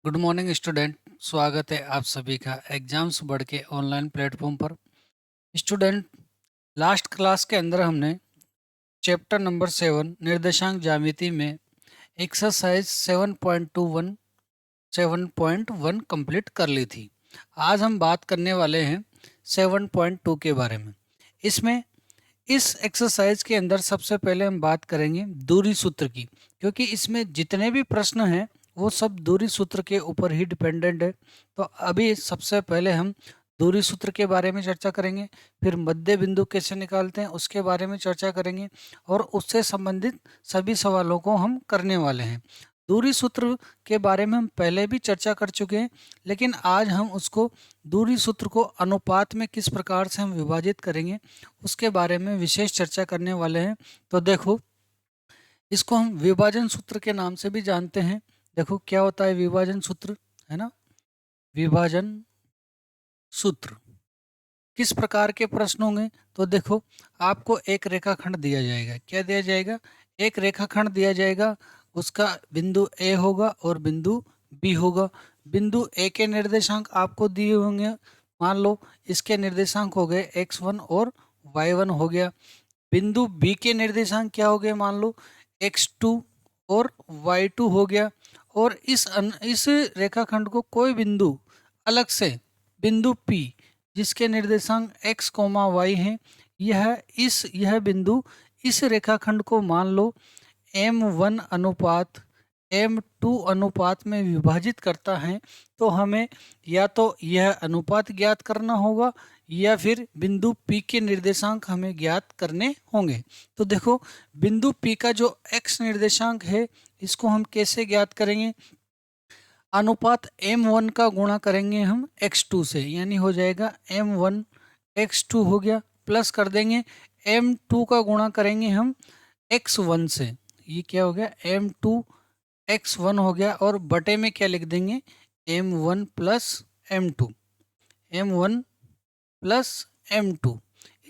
Good morning student. स्वागत है आप सभी का एग्जाम्स बढ़ के ऑनलाइन प्लेटफॉर्म पर। स्टूडेंट, लास्ट क्लास के अंदर हमने चैप्टर नंबर 7 निर्देशांक ज्यामिति में एक्सरसाइज 7.21 7.1 कंप्लीट कर ली थी। आज हम बात करने वाले हैं 7.2 के बारे में। इसमें इस एक्सरसाइज के अंदर सबसे पहले हम बात करेंगे दूरी सूत्र की, क्योंकि इसमें जितने भी प्रश्न हैं वो सब दूरी सूत्र के ऊपर ही डिपेंडेंट है। तो अभी सबसे पहले हम दूरी सूत्र के बारे में चर्चा करेंगे, फिर मध्य बिंदु कैसे निकालते हैं उसके बारे में चर्चा करेंगे और उससे संबंधित सभी सवालों को हम करने वाले हैं। दूरी सूत्र के बारे में हम पहले भी चर्चा कर चुके हैं, लेकिन आज हम उसको दूरी सूत्र को अनुपात में किस प्रकार से हम विभाजित करेंगे उसके बारे में विशेष चर्चा करने वाले हैं। तो देखो, इसको हम विभाजन सूत्र के नाम से भी जानते हैं। देखो क्या होता है विभाजन सूत्र, है ना। विभाजन सूत्र किस प्रकार के प्रश्न होंगे, तो देखो आपको एक रेखाखंड दिया जाएगा। क्या दिया जाएगा? एक रेखाखंड दिया जाएगा। उसका बिंदु ए होगा और बिंदु बी होगा। बिंदु ए के निर्देशांक आपको दिए होंगे। मान लो इसके निर्देशांक हो गए x1 और y1 हो गया। बिंदु बी के निर्देशांक क्या हो गए? मान लो x2 और y2 हो गया। और इस रेखाखंड को कोई बिंदु अलग से बिंदु P जिसके निर्देशांक x, y हैं, यह बिंदु इस रेखाखंड को मान लो m1 अनुपात m2 अनुपात में विभाजित करता है। तो हमें या तो यह अनुपात ज्ञात करना होगा या फिर बिंदु P के निर्देशांक हमें ज्ञात करने होंगे। तो देखो, बिंदु P का जो x निर्देशांक है इसको हम कैसे ज्ञात करेंगे? अनुपात m1 का गुणा करेंगे हम x2 से, यानी हो जाएगा m1 x2 हो गया, प्लस कर देंगे m2 का गुणा करेंगे हम x1 से। ये क्या हो गया? m2 x1 हो गया और बटे में क्या लिख देंगे? m1 plus m2, m1 plus m2।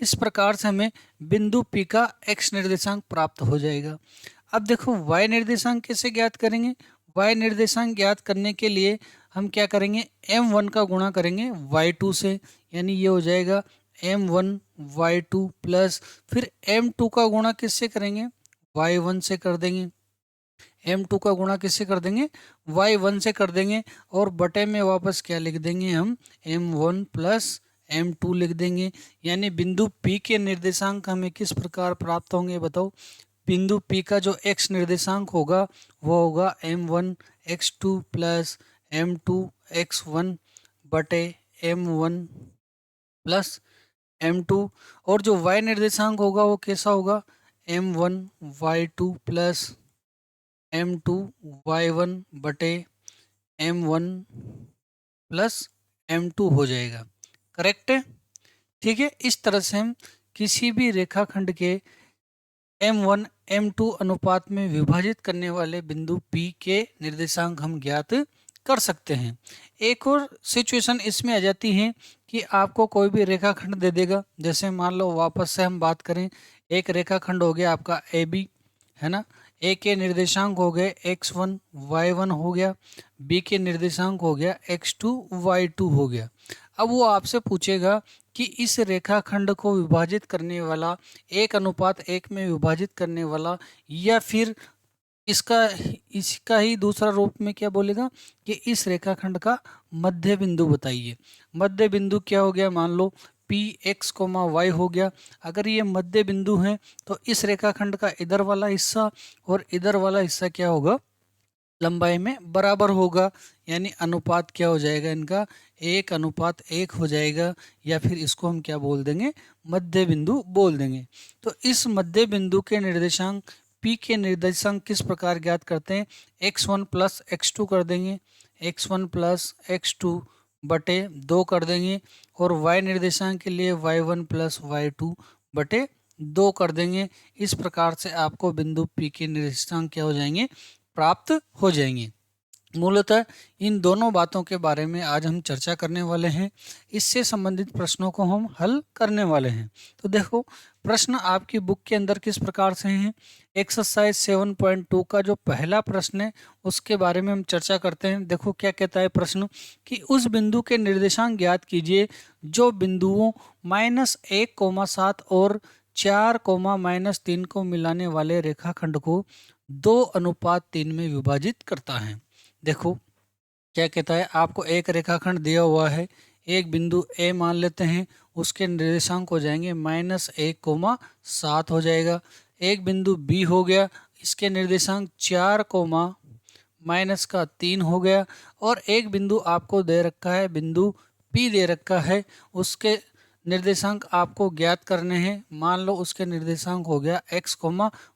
इस प्रकार से हमें बिंदु P का x निर्देशांक प्राप्त हो जाएगा। अब देखो y निर्देशांक कैसे ज्ञात करेंगे? y निर्देशांक ज्ञात करने के लिए हम क्या करेंगे? m1 का गुणा करेंगे y2 से, यानी ये हो जाएगा m1 y2 प्लस फिर m2 का गुणा किससे करेंगे? y1 से कर देंगे। m2 का गुणा किससे कर देंगे? y1 से कर देंगे और बटे में वापस क्या लिख देंगे हम? m1 प्लस m2 लिख देंगे। यानी बिंदु P के निर्देशांक हमें किस प्रकार प्राप्त होंगे बताओ? बिंदु P का जो x निर्देशांक होगा वो होगा m1 x2 plus m2 x1 बटे m1 प्लस m2। और जो y निर्देशांक होगा वो कैसा होगा? m1 y2 plus m2 y1 बटे m1 प्लस m2 हो जाएगा। करेक्ट है? ठीक है। इस तरह से हम किसी भी रेखाखंड के m1 m2 अनुपात में विभाजित करने वाले बिंदु P के निर्देशांक हम ज्ञात कर सकते हैं। एक और सिचुएशन इसमें आ जाती है कि आपको कोई भी रेखाखंड दे देगा। जैसे मान लो वापस से हम बात करें, एक रेखाखंड हो गया आपका AB, है ना। ए के निर्देशांक हो गए x1 y1 हो गया, बी के निर्देशांक हो गया x2 y2 हो गया। अब वो आपसे पूछेगा कि इस रेखाखंड को विभाजित करने वाला, एक अनुपात एक में विभाजित करने वाला, या फिर इसका ही दूसरा रूप में क्या बोलेगा कि इस रेखाखंड का मध्य बिंदु बताइए। मध्य बिंदु क्या हो गया? मान लो पी एक्स कोमा वाई हो गया। अगर ये मध्य बिंदु है तो इस रेखाखंड का इधर वाला हिस्सा और इधर वाला हिस्सा क्या होगा? लंबाई में बराबर होगा। यानी अनुपात क्या हो जाएगा इनका? 1:1 हो जाएगा, या फिर इसको हम क्या बोल देंगे? मध्य बिंदु बोल देंगे। तो इस मध्य बिंदु के निर्देशांक P के निर्देशांक किस प्रकार ज्ञात करते हैं? x1 प्लस x2 कर देंगे, x1 प्लस x2 बटे 2 कर देंगे, और y निर्देशांक के लिए y1 प्लस y2 बटे 2 कर देंगे। इस प्रकार से आपको बिंदु P के निर्देशांक क्या हो जाएंगे? प्राप्त हो जाएंगे। मूलतः इन दोनों बातों के बारे में आज हम चर्चा करने वाले हैं। इससे संबंधित प्रश्नों को हम हल करने वाले हैं। तो देखो, प्रश्न आपकी बुक के अंदर किस प्रकार से हैं। एक्सरसाइज 7.2 का जो पहला प्रश्न है उसके बारे में हम चर्चा करते हैं। देखो क्या कहता है प्रश्न कि उस बिंदु के निर्देशांक ज्ञात कीजिए जो बिंदुओं -1,7 और 4,-3 को मिलाने वाले रेखाखंड को 2:3 में विभाजित करता है। देखो क्या कहता है, आपको एक रेखाखंड दिया हुआ है, एक बिंदु ए मान लेते हैं, उसके निर्देशांक हो जाएंगे -1,7 हो जाएगा। एक बिंदु बी हो गया, इसके निर्देशांक 4,-3 हो गया। और एक बिंदु आपको दे रखा है, बिंदु पी दे रखा है, उसके निर्देशांक आपको ज्ञात करने हैं। मान लो उसके निर्देशांक हो गया x,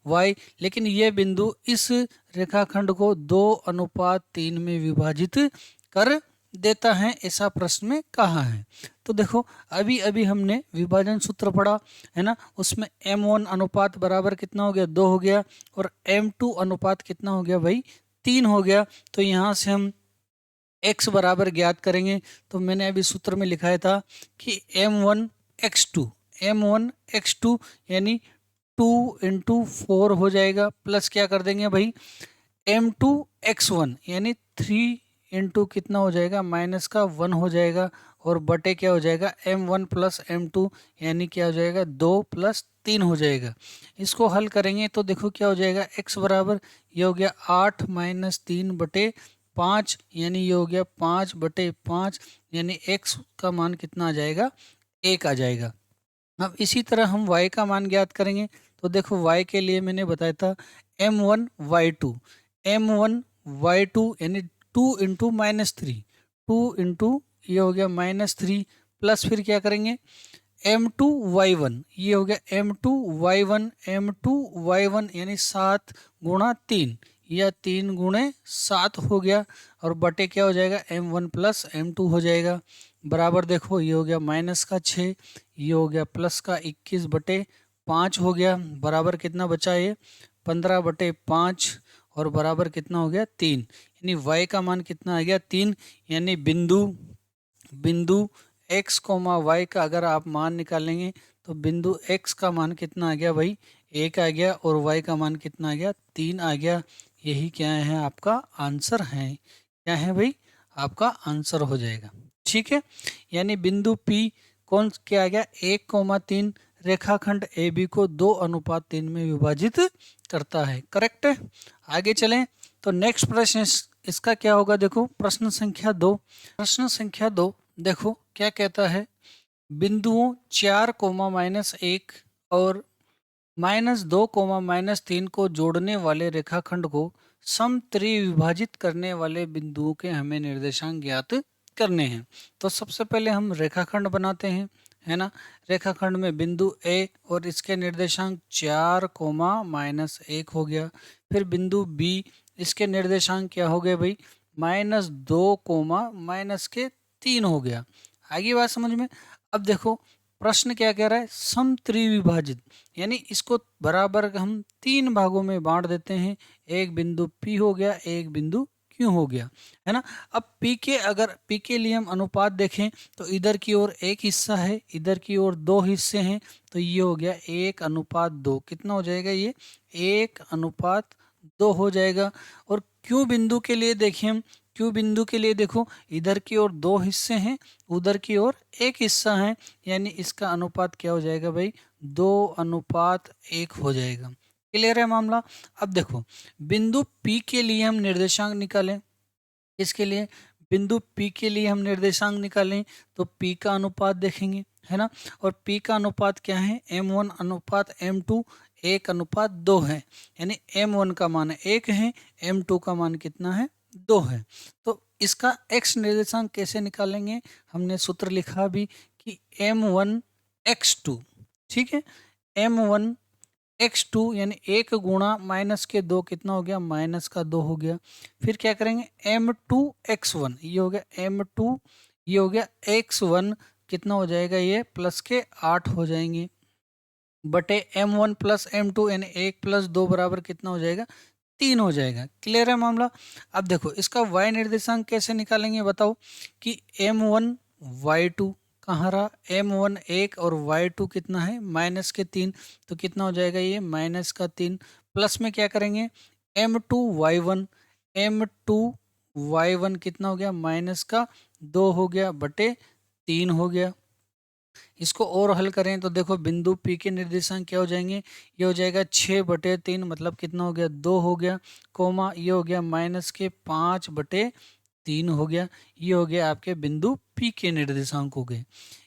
y, लेकिन ये बिंदु इस रेखाखंड को 2:3 में विभाजित कर देता है, ऐसा प्रश्न में कहा है। तो देखो अभी अभी हमने विभाजन सूत्र पढ़ा है ना, उसमें m1 अनुपात बराबर कितना हो गया, 2 हो गया, और m2 अनुपात कितना हो गया भाई, 3 हो गया। तो यहाँ से हम x बराबर ज्ञात करेंगे। तो मैंने अभी सूत्र में लिखाया था कि m1 x2 यानी 2 × 4 हो जाएगा, प्लस क्या कर देंगे भाई m2 x1 यानी 3 × कितना हो जाएगा, -1 हो जाएगा, और बटे क्या हो जाएगा m1 + m2 यानी क्या हो जाएगा 2 + 3 हो जाएगा। इसको हल करेंगे तो देखो क्या हो जाएगा, x बराबर ये हो गया 8 - 3/5 यानी ये हो गया 5/5 यानी x का मान कितना आ जाएगा, 1 आ जाएगा। अब इसी तरह हम y का मान ज्ञात करेंगे। तो देखो y के लिए मैंने बताया था m1 y2 यानी 2 × -3, 2 × ये हो गया -3, प्लस फिर क्या करेंगे m2 y1, ये हो गया m2 y1 यानी 7 × 3 या 3 × 7 हो गया, और बटे क्या हो जाएगा m1 + m2 हो जाएगा। बराबर देखो ये हो गया -6, ये हो गया +21/5 हो गया, बराबर कितना बचा ये 15/5, और बराबर कितना हो गया 3, यानी y का मान कितना आ गया 3। यानी बिंदु x, y का अगर आप मान निकालेंगे तो बिंदु x का मान कितना आ गया भाई 1 आ गया, और y का मान कितना आ गया 3 आ गया। यही क्या है आपका आंसर है, क्या है भाई आपका आंसर हो जाएगा। ठीक है, यानी बिंदु P कौन क्या आ गया 1,3 रेखाखंड AB को 2:3 में विभाजित करता है। करेक्ट है। आगे चलें तो नेक्स्ट प्रश्न इसका क्या होगा, देखो प्रश्न संख्या 2। प्रश्न संख्या 2 देखो क्या कहता है, बिंदुओं 4, -1 और -2, -3 को जोड़ने वाले रेखाखंड को समत्रिविभाजित करने वाले बिंदुओं के हमें निर्देशांक ज्ञात करने हैं। तो सबसे पहले हम रेखाखंड बनाते हैं, है ना। रेखाखंड में बिंदु ए और इसके निर्देशांक 4, -1 हो गया। फिर बिंदु बी, इसके निर्देशांक क्या हो गए भाई -2, -3 हो गया। आगे बात समझ में। अब देखो प्रश्न क्या कह रहा है, समत्रिविभाजित यानी इसको बराबर हम 3 भागों में बांट देते हैं। एक बिंदु P हो गया, एक बिंदु Q हो गया, है ना। अब अगर P के लिए हम अनुपात देखें तो इधर की ओर एक हिस्सा है, इधर की ओर 2 हिस्से हैं, तो ये हो गया 1:2। कितना हो जाएगा ये 1:2 हो जाएगा। और Q बिंदु के लिए देखें हम, Q बिंदु के लिए देखो इधर की ओर 2 हिस्से हैं, उधर की ओर एक हिस्सा है, यानी इसका अनुपात क्या हो जाएगा भाई 2:1 हो जाएगा। क्लियर है मामला। अब देखो बिंदु P के लिए हम निर्देशांक निकालें, इसके लिए बिंदु P के लिए हम निर्देशांक निकालें तो P का अनुपात देखेंगे, है ना। और P का अनुपात क्या है m1 अनुपात m2 1:2 है, यानी m1 का मान 1 है, m2 का मान कितना है 2 है। तो इसका x निर्देशांक कैसे निकालेंगे, हमने सूत्र लिखा भी कि m1 x2, ठीक है। m1 x2 यानी 1 × -2 कितना हो गया -2 हो गया। फिर क्या करेंगे m2 x1, ये हो गया m2, ये हो गया x1 कितना हो जाएगा ये +8 हो जाएंगे, बटे m1 + m2 यानी 1 + 2 बराबर कितना हो जाएगा 3 हो जाएगा। क्लियर है मामला। अब देखो इसका y निर्देशांक कैसे निकालेंगे बताओ कि m1 y2 कहाँ रहा, m1 1 और y2 कितना है माइनस के 3, तो कितना हो जाएगा ये माइनस का 3, प्लस में क्या करेंगे m2 y1, m2 y1 कितना हो गया माइनस का 2 हो गया बटे 3 हो गया। इसको और हल करें तो देखो बिंदु P के निर्देशांक क्या हो जाएंगे, ये हो जाएगा 6/3 मतलब कितना हो गया 2 हो गया, कोमा ये हो गया माइनस के 5/3 हो गया। ये हो गया आपके बिंदु P के निर्देशांक हो गए।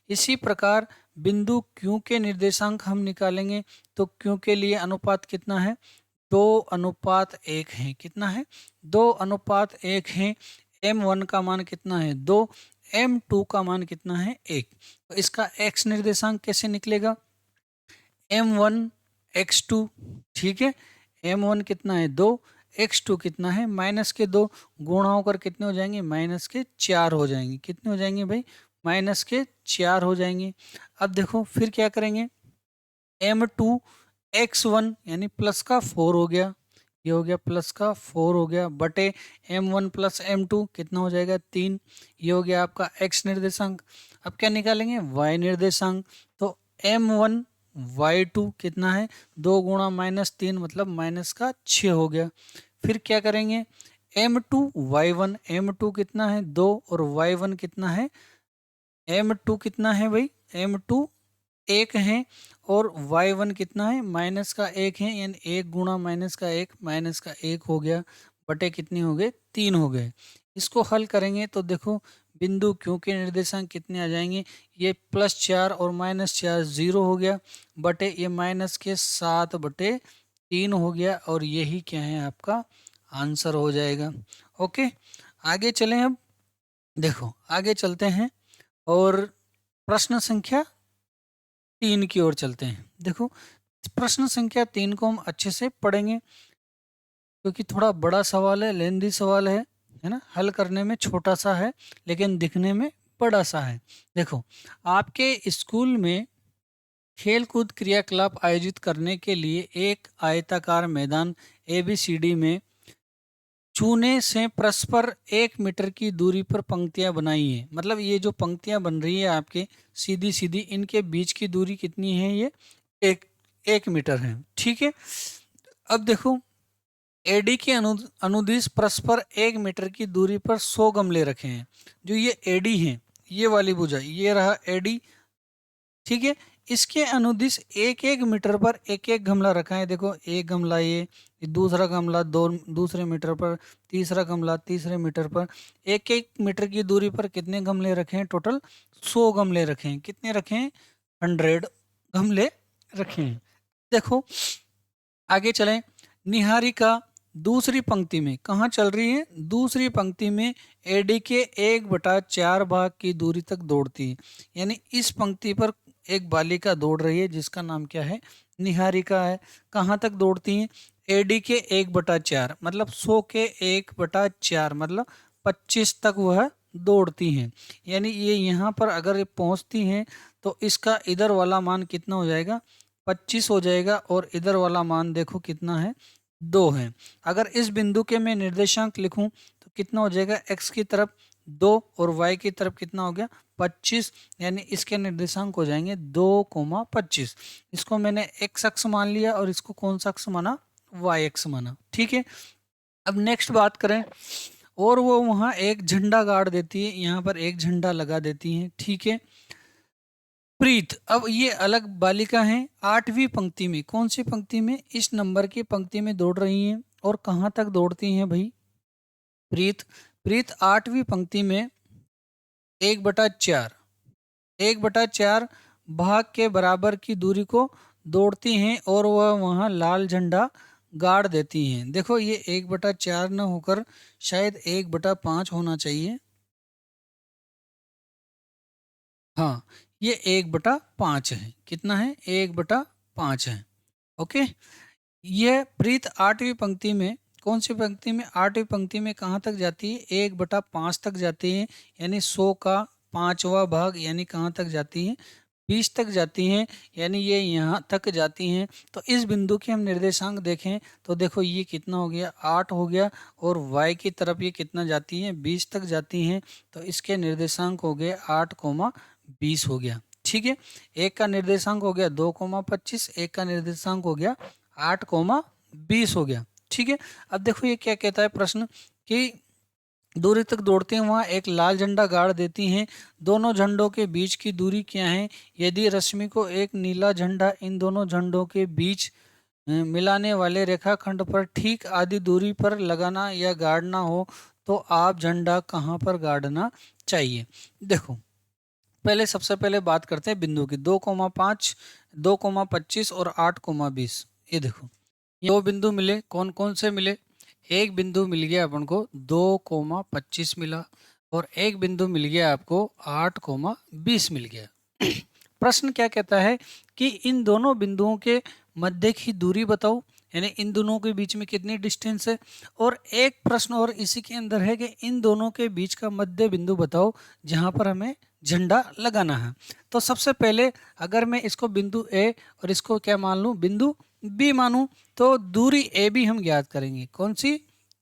इसी प्रकार बिंदु Q के निर्देशांक हम निकालेंगे तो Q के लिए अनुपात कितना है 2:1 है। कितना है 2:1 है। m1 का मान कितना है 2, m2 का मान कितना है 1। तो इसका x निर्देशांक कैसे निकलेगा m1 x2, ठीक है, m1 कितना है 2, x2 कितना है माइनस के 2, गुणा होकर कितने हो जाएंगे माइनस के 4 हो जाएंगे। कितने हो जाएंगे भाई माइनस के 4 हो जाएंगे। अब देखो फिर क्या करेंगे m2 x1 यानी प्लस का 4 हो गया, ये हो गया प्लस का 4 हो गया बटे m1 प्लस m2 कितना हो जाएगा 3। ये हो गया आपका x निर्देशांक। अब क्या निकालेंगे y निर्देशांक, तो m1 y2 कितना है 2 गुणा माइनस 3 मतलब माइनस का 6 हो गया। फिर क्या करेंगे m2 y1, m2 कितना है 2 और y1 कितना है m2 कितना है भाई m2 1 है और y1 कितना है माइनस का 1 है, यानी 1 गुणा माइनस का 1 माइनस का 1 हो गया बटे कितने हो गए 3 हो गए। इसको हल करेंगे तो देखो बिंदु Q के निर्देशांक कितने आ जाएंगे, ये +4 और -4 0 हो गया बटे ये माइनस के 7/3 हो गया और यही क्या है आपका आंसर हो जाएगा। ओके आगे चलें। अब देखो आगे चलते हैं और प्रश्न संख्या 3 की ओर चलते हैं। देखो प्रश्न संख्या 3 को हम अच्छे से पढ़ेंगे क्योंकि थोड़ा बड़ा सवाल है, लेंदी सवाल है ना, हल करने में छोटा सा है लेकिन दिखने में बड़ा सा है। देखो आपके स्कूल में खेल कूद क्रियाकलाप आयोजित करने के लिए एक आयताकार मैदान ABCD में चूने से परस्पर 1 मीटर की दूरी पर पंक्तियां बनाई है। मतलब ये जो पंक्तियां बन रही है आपके सीधी सीधी, इनके बीच की दूरी कितनी है, ये 1 मीटर है। ठीक है, अब देखो एडी के अनुदिश परस्पर 1 मीटर की दूरी पर 100 गमले रखे हैं। जो ये एडी है, ये वाली भुजा, ये रहा एडी, ठीक है, इसके अनुदिश 1-1 मीटर पर एक गमला रखा है। देखो एक गमला, ये दूसरा गमला दूसरे मीटर पर, तीसरा गमला तीसरे मीटर पर, 1-1 मीटर की दूरी पर कितने गमले रखे हैं, टोटल 100 गमले रखे हैं। कितने रखे हैं 100 गमले रखे हैं। देखो आगे चलें। निहारिका दूसरी पंक्ति में कहाँ चल रही है, दूसरी पंक्ति में एडी के 1/4 भाग की दूरी तक दौड़ती है। यानी इस पंक्ति पर एक बालिका दौड़ रही है जिसका नाम क्या है, निहारिका है। कहाँ तक दौड़ती है, एडी के 1/4 मतलब 100 के 1/4 मतलब 25 तक वह दौड़ती हैं। यानी ये यहाँ पर अगर ये पहुँचती हैं तो इसका इधर वाला मान कितना हो जाएगा 25 हो जाएगा और इधर वाला मान देखो कितना है 2 है। अगर इस बिंदु के मैं निर्देशांक लिखूं तो कितना हो जाएगा, x की तरफ 2 और y की तरफ कितना हो गया 25, यानी इसके निर्देशांक हो जाएंगे 2,25। इसको मैंने x अक्ष मान लिया और इसको कौन सा अक्ष माना, y अक्ष माना। ठीक है, अब नेक्स्ट बात करें, और वो वहाँ एक झंडा गाड़ देती है, यहाँ पर एक झंडा लगा देती है। ठीक है, प्रीत, अब ये अलग बालिका हैं, 8वीं पंक्ति में, कौन सी पंक्ति में, इस नंबर की पंक्ति में दौड़ रही हैं। और कहाँ तक दौड़ती हैं भाई प्रीत, प्रीत 8वीं पंक्ति में 1/4 भाग के बराबर की दूरी को दौड़ती हैं और वह वहाँ लाल झंडा गाड़ देती हैं। देखो ये 1/4 न होकर शायद 1/5 होना चाहिए। हाँ, ये 1/5 है। कितना है, 1/5 है। ओके, यह प्रीत 8वीं पंक्ति में, कौन सी पंक्ति में, 8वीं पंक्ति में कहाँ तक जाती है, 1/5 तक जाती है। यानी 100 का 5वां भाग, यानी कहाँ तक जाती है 20 तक जाती हैं। यानी ये यहाँ तक जाती हैं। तो इस बिंदु के हम निर्देशांक देखें तो देखो ये कितना हो गया 8 हो गया और y की तरफ ये कितना जाती हैं 20 तक जाती हैं। तो इसके निर्देशांक हो गए 8, 20 हो गया। ठीक है, एक का निर्देशांक हो गया 2,25, एक का निर्देशांक हो गया 8,20 हो गया। ठीक है, अब देखो ये क्या कहता है प्रश्न कि दूरी तक दौड़ते हैं वहां एक लाल झंडा गाड़ देती हैं, दोनों झंडों के बीच की दूरी क्या है? यदि रश्मि को एक नीला झंडा इन दोनों झंडों के बीच मिलाने वाले रेखाखंड पर ठीक आधी दूरी पर लगाना या गाड़ना हो तो आप झंडा कहाँ पर गाड़ना चाहिए? देखो, पहले सबसे पहले बात करते हैं बिंदु की। 2,5, 2,25 और 8,20। ये देखो, ये दो बिंदु मिले। कौन कौन से मिले? एक बिंदु मिल गया अपन को 2,25 मिला, और एक बिंदु मिल गया आपको 8,20 मिल गया। प्रश्न क्या कहता है कि इन दोनों बिंदुओं के मध्य की दूरी बताओ, यानी इन दोनों के बीच में कितनी डिस्टेंस है। और एक प्रश्न और इसी के अंदर है कि इन दोनों के बीच का मध्य बिंदु बताओ जहां पर हमें झंडा लगाना है। तो सबसे पहले अगर मैं इसको बिंदु ए और इसको क्या मान लूं, बिंदु बी मानूं, तो दूरी ए बी हम ज्ञात करेंगे। कौन सी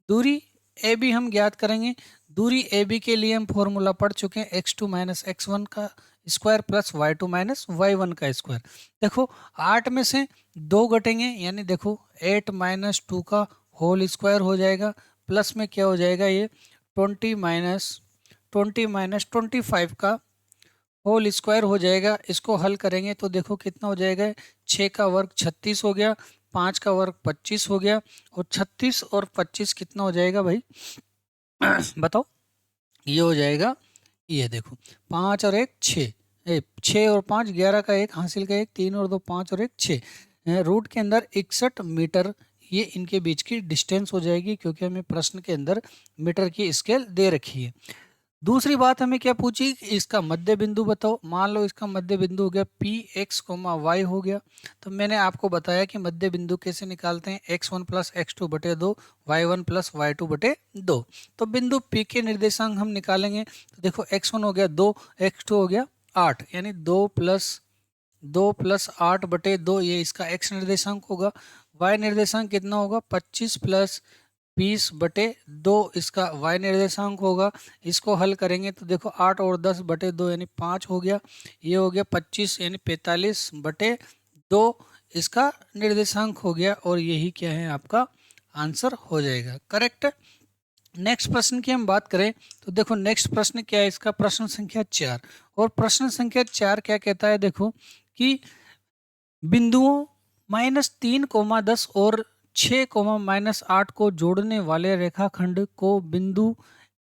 दूरी? ए बी हम ज्ञात करेंगे। दूरी ए बी के लिए हम फॉर्मूला पढ़ चुके हैं, x2 माइनस x1 का square plus y2 minus y1 का स्क्वायर। देखो 8 में से 2 घटेंगे, यानी देखो 8 माइनस 2 का होल स्क्वायर हो जाएगा, प्लस में क्या हो जाएगा ये 20 माइनस 25 का होल स्क्वायर हो जाएगा। इसको हल करेंगे तो देखो कितना हो जाएगा, 6 का वर्ग 36 हो गया, 5 का वर्ग 25 हो गया, और 36 और 25 कितना हो जाएगा भाई? बताओ, ये हो जाएगा, ये देखो 5 और 1 6, 6 और 5 11 का 1 हासिल का 1, 3 और 2 5 और 1 6, रूट के अंदर 61 मीटर ये इनके बीच की डिस्टेंस हो जाएगी, क्योंकि हमें प्रश्न के अंदर मीटर की स्केल दे रखी है। दूसरी बात हमें क्या पूछी कि इसका मध्य बिंदु बताओ। मान लो इसका मध्य बिंदु हो गया पी एक्स कोमा वाई हो गया, तो मैंने आपको बताया कि मध्य बिंदु कैसे निकालते हैं, x1 प्लस x2 बटे 2, y1 प्लस y2 बटे 2। तो बिंदु P के निर्देशांक हम निकालेंगे, तो देखो x1 हो गया 2, x2 हो गया 8, यानी 2 प्लस 8 बटे 2 ये इसका x निर्देशांक होगा। y निर्देशांक कितना होगा? 25 प्लस 20 बटे 2 इसका y निर्देशांक होगा। इसको हल करेंगे तो देखो 8 और 10 बटे 2 यानी 5 हो गया, ये हो गया 25 यानी 45 बटे 2 इसका निर्देशांक हो गया, और यही क्या है आपका आंसर हो जाएगा। करेक्ट। नेक्स्ट प्रश्न की हम बात करें तो देखो नेक्स्ट प्रश्न क्या है इसका, प्रश्न संख्या 4। और प्रश्न संख्या 4 क्या कहता है, देखो कि बिंदुओं -3,10 और 6,-8 को जोड़ने वाले रेखाखंड को बिंदु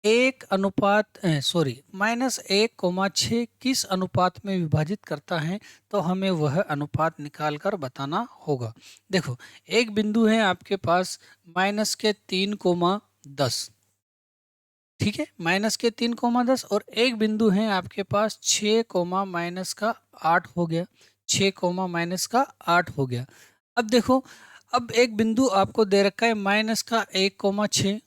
-1,6 किस अनुपात में विभाजित करता है, तो हमें वह अनुपात निकाल कर बताना होगा। देखो एक बिंदु है आपके पास -3,10, ठीक है, -3,10, और एक बिंदु है आपके पास 6,-8 हो गया, 6,-8 हो गया। अब देखो, अब एक बिंदु आपको दे रखा है -1,6,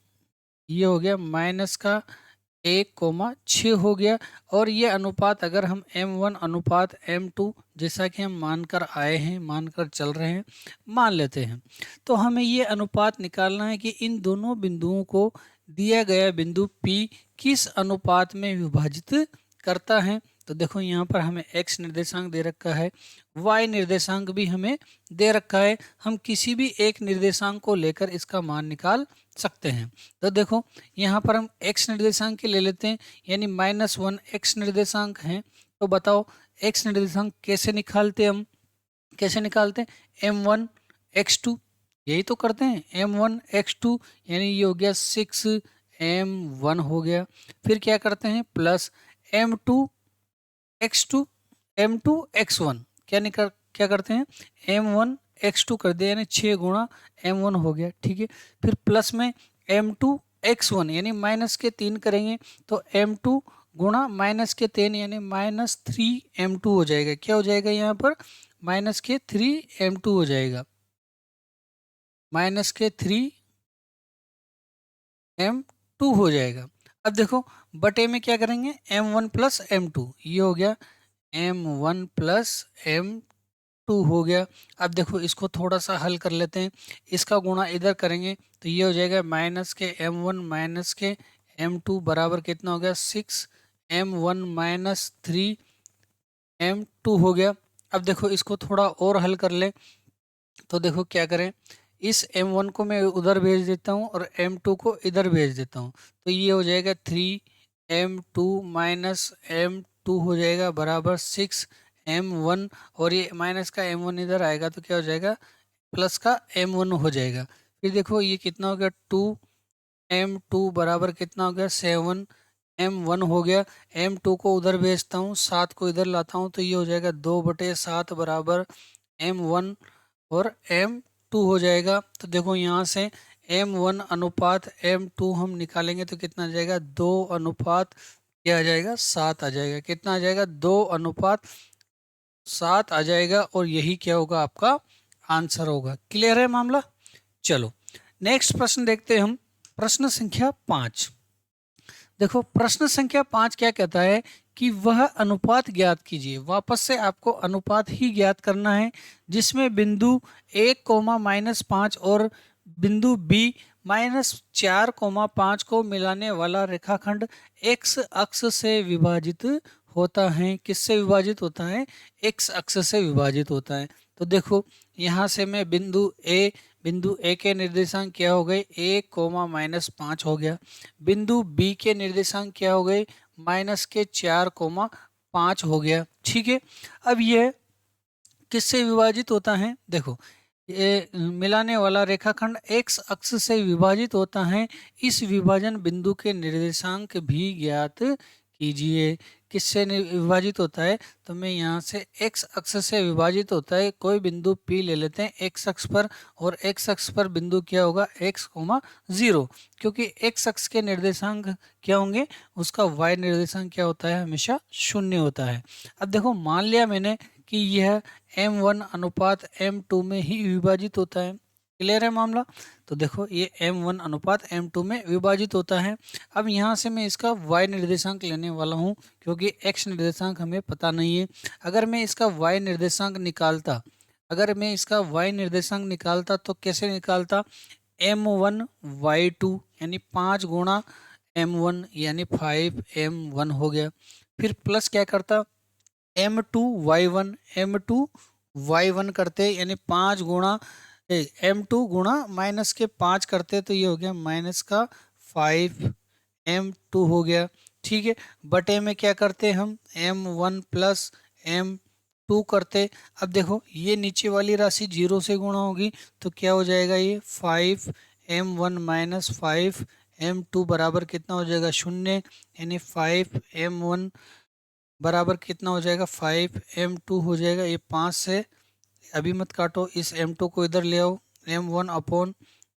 ये हो गया -1,6 हो गया, और ये अनुपात अगर हम m1 अनुपात m2 जैसा कि हम मानकर आए हैं, मानकर चल रहे हैं, मान लेते हैं, तो हमें ये अनुपात निकालना है कि इन दोनों बिंदुओं को दिया गया बिंदु P किस अनुपात में विभाजित करता है। तो देखो यहाँ पर हमें x निर्देशांक दे रखा है, y निर्देशांक भी हमें दे रखा है, हम किसी भी एक निर्देशांक को लेकर इसका मान निकाल सकते हैं। तो देखो यहाँ पर हम x निर्देशांक के ले लेते हैं, यानी -1 x निर्देशांक है। तो बताओ x निर्देशांक कैसे निकालते हैं, हम कैसे निकालते हैं, m1 x2, यही तो करते हैं, m1 x2, यानी ये हो गया 6m1 हो गया। फिर क्या करते हैं, plus m2 x2 m2 x1, क्या करते हैं, m1 x2 कर दिया, यानी 6 गुणा m1 हो गया, ठीक है। फिर प्लस में m2 x1 यानी -3 करेंगे, तो m2 गुणा -3 यानी -3m2 हो जाएगा। क्या हो जाएगा यहाँ पर, -3m2 हो जाएगा, -3m2 हो जाएगा। अब देखो बटे में क्या करेंगे, m1 प्लस m2, ये हो गया m1 प्लस m2 हो गया। अब देखो इसको थोड़ा सा हल कर लेते हैं, इसका गुणा इधर करेंगे तो ये हो जाएगा -m1 -m2 बराबर कितना हो गया, 6m1 -3 m2 हो गया। अब देखो इसको थोड़ा और हल कर ले, तो देखो क्या करें, इस m1 को मैं उधर भेज देता हूँ और m2 को इधर भेज देता हूँ, तो ये हो जाएगा 3m2 माइनस m2 हो जाएगा बराबर 6m1, और ये माइनस का m1 इधर आएगा तो क्या हो जाएगा, प्लस का m1 हो जाएगा। फिर देखो ये कितना हो गया, 2m2 बराबर कितना हो गया, 7m1 हो गया। m2 को उधर भेजता हूँ, 7 को इधर लाता हूँ, तो ये हो जाएगा 2/7 बराबर m1 और m2 हो जाएगा। तो देखो यहाँ से m1 अनुपात m2 हम निकालेंगे तो कितना आ जाएगा, 2 अनुपात क्या आ जाएगा, 7 आ जाएगा। कितना आ जाएगा, 2:7 आ जाएगा, और यही क्या होगा, आपका आंसर होगा। क्लियर है मामला। चलो नेक्स्ट प्रश्न देखते हैं हम, प्रश्न संख्या 5। देखो प्रश्न संख्या 5 क्या कहता है कि वह अनुपात ज्ञात कीजिए। वापस से आपको अनुपात ही ज्ञात करना है, जिसमें बिंदु 1, -5 और बिंदु B -4, 5 को मिलाने वाला रेखाखंड x अक्ष से विभाजित होता है। किससे विभाजित होता है, x अक्ष से विभाजित होता है। तो देखो यहाँ से मैं बिंदु ए के निर्देशांक क्या हो गए, 1, -5 हो गया। बिंदु बी के निर्देशांक क्या हो गए, -4, 5 हो गया। ठीक है, अब यह किससे विभाजित होता है, देखो ये मिलाने वाला रेखाखंड x अक्ष से विभाजित होता है। इस विभाजन बिंदु के निर्देशांक भी ज्ञात कीजिए। किससे विभाजित होता है, तो मैं यहाँ से x अक्ष से विभाजित होता है, कोई बिंदु P ले लेते हैं x अक्ष पर, और x अक्ष पर बिंदु क्या होगा, x, 0, क्योंकि x अक्ष के निर्देशांक क्या होंगे, उसका y निर्देशांक क्या होता है, हमेशा 0 होता है। अब देखो मान लिया मैंने कि यह m1 अनुपात m2 में ही विभाजित होता है। क्लियर है मामला। तो देखो ये m1 अनुपात m2 में विभाजित होता है। अब यहाँ से मैं इसका y निर्देशांक लेने वाला हूँ, क्योंकि x निर्देशांक हमें पता नहीं है। अगर मैं इसका y निर्देशांक निकालता तो कैसे निकालता, m1y2 यानी 5 गुणा m1 यानी 5m1 हो गया। फिर प्लस क्या करता, m2y1 करते, यानी 5 गुणा m2 गुणा माइनस के 5 करते, तो ये हो गया माइनस का 5m2 हो गया। ठीक है, बटे में क्या करते हम, m1 प्लस m2 करते। अब देखो ये नीचे वाली राशि 0 से गुणा होगी, तो क्या हो जाएगा, ये 5m1 माइनस 5m2 बराबर कितना हो जाएगा, 0, यानी 5m1 बराबर कितना हो जाएगा, 5m2 हो जाएगा। ये 5 से अभी मत काटो, इस m2 को इधर ले आओ, m1 अपॉन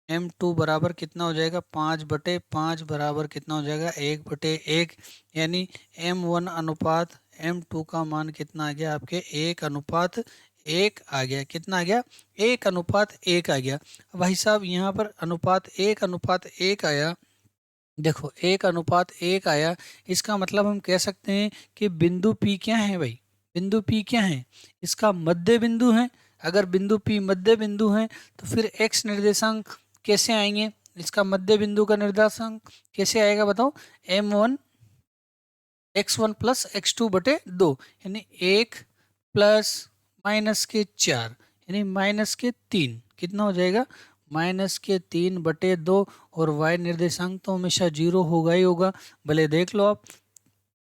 m2 बराबर कितना हो जाएगा, 5/5 बराबर कितना हो जाएगा, 1/1, यानी m1 अनुपात m2 का मान कितना आ गया, आपके 1:1 आ गया। कितना आ गया, 1:1 आ गया। भाई साहब यहाँ पर अनुपात 1:1 आया, देखो 1:1 आया, इसका मतलब हम कह सकते हैं कि बिंदु P क्या है भाई, बिंदु P क्या है, इसका मध्य बिंदु है। अगर बिंदु P मध्य बिंदु है तो फिर x निर्देशांक कैसे आएंगे, इसका मध्य बिंदु का निर्देशांक कैसे आएगा बताओ, m1 x1 प्लस x2/2, यानी 1 प्लस -4 यानी -3, कितना हो जाएगा, -3/2, और y निर्देशांक तो हमेशा 0 होगा ही होगा। भले देख लो आप,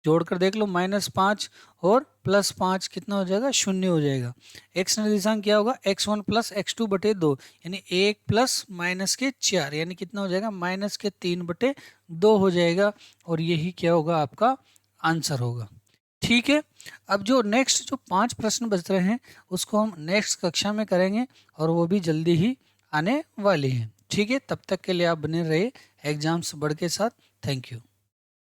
जोड़कर देख लो, -5 और +5 कितना हो जाएगा, 0 हो जाएगा। x निर्देशांक क्या होगा, x1 प्लस x2/2, यानी 1 प्लस -4, यानी कितना हो जाएगा, -3/2 हो जाएगा, और यही क्या होगा, आपका आंसर होगा। ठीक है, अब जो नेक्स्ट जो 5 प्रश्न बच रहे हैं उसको हम नेक्स्ट कक्षा में करेंगे, और वो भी जल्दी ही आने वाली हैं। ठीक है, तब तक के लिए आप बने रहिए एग्जाम्स बढ़ के साथ। Thank you.